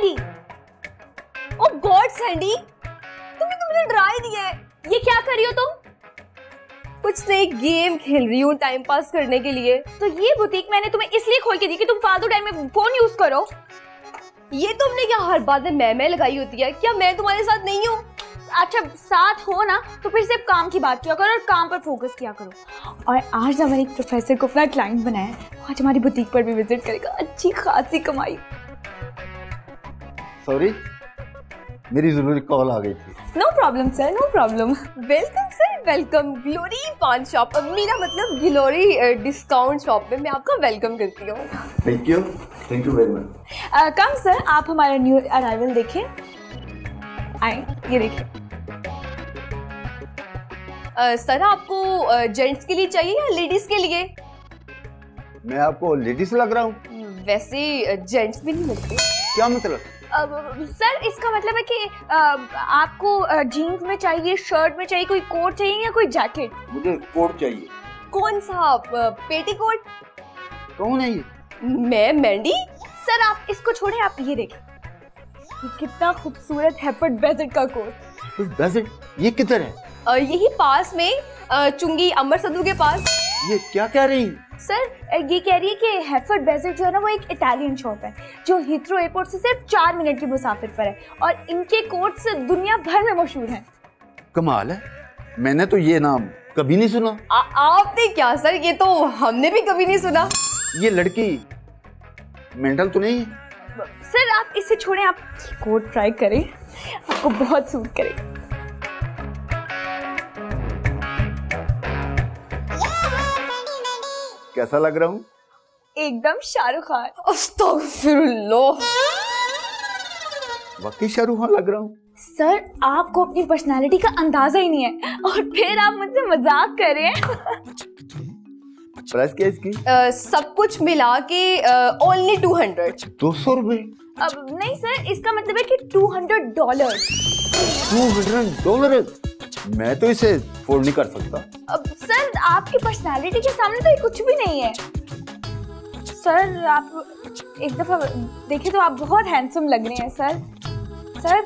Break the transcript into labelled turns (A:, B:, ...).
A: जाएंगी। ओह God Sandy, तुमने तो मुझे डरा ही दिया है। ये क्या कर रही हो तुम? कुछ नहीं, गेम खेल रही हूँ टाइम पास करने के लिए। तो ये बुटीक मैंने तुम्हें इसलिए खोल के दी कि तुम फालतू टाइम में फोन यूज करो। ये तुमने क्या हर बात में मैं लगाई होती है? क्या मैं तुम्हारे साथ नहीं हूँ? अच्छा साथ हो ना तो फिर सिर्फ काम की बात किया करो और काम पर फोकस किया करो। और आज ना मैंने एक प्रोफेसर को अपना क्लाइंट बनाया है, आज हमारी बुटीक पर भी विजिट करेगा, अच्छी खासी कमाई।
B: सॉरी, मेरी जरूरी कॉल आ गई थी।
A: No problem sir, no problem. Welcome sir, welcome. Glory paan shop, मेरा मतलब ग्लोरी डिस्काउंट शॉप में मैं आपका वेलकम करती हूँ।
B: Thank you very much.
A: Come sir, आप हमारा न्यू अराइवल देखें। आए, ये देखिए। सर आपको जेंट्स के लिए चाहिए या लेडीज के लिए?
B: मैं आपको लेडीज लग रहा हूँ?
A: वैसे जेंट्स भी नहीं मिलते।
B: क्या मतलब?
A: सर इसका मतलब है कि आपको जीन्स में चाहिए, शर्ट में चाहिए, कोई कोट चाहिए या कोई जैकेट?
B: मुझे कोट चाहिए।
A: कौन सा? पेटीकोट?
B: कौन है ये?
A: मैं मैंडी। सर आप इसको छोड़े, आप ये देखें, ये कितना खूबसूरत हेफर्ड बेजेट का कोट।
B: बेजेट? ये किधर है?
A: यही पास में, चुंगी अमर सदू के पास।
B: ये क्या कह रही?
A: सर ये कह रही है कि हेफर्ड बेजेट जो है ना वो एक इटालियन शॉप है जो हीथ्रो एयरपोर्ट से सिर्फ 4 मिनट की मुसाफिर पर है और इनके कोट्स दुनिया भर में मशहूर हैं।
B: कमाल है, मैंने तो ये नाम कभी नहीं सुना।
A: आपने क्या सर, ये तो हमने भी कभी नहीं सुना।
B: ये लड़की मेंटल तो नहीं है?
A: सर आप इसे छोड़ें, आप कोट ट्राई करें, आपको बहुत सूट करेगा।
B: कैसा लग रहा हूँ?
A: एकदम शाहरुख खान। अस्तगफिरुल्लाह,
B: वाकई शाहरुख खान लग रहा हूँ।
A: सर आपको अपनी पर्सनालिटी का अंदाजा ही नहीं है और फिर आप मुझसे मजाक कर रहे हैं।
B: प्राइस क्या इसकी?
A: सब कुछ मिला के ओनली 200।
B: 200 रुपए?
A: अब नहीं सर, इसका मतलब है कि $200।
B: $200? मैं तो इसे अफोर्ड नहीं कर सकता।
A: अब सर आपकी पर्सनालिटी के सामने तो ये कुछ भी नहीं है। सर आप एक दफा देखिए तो आप बहुत हैंडसम लग रहे हैं सर। सर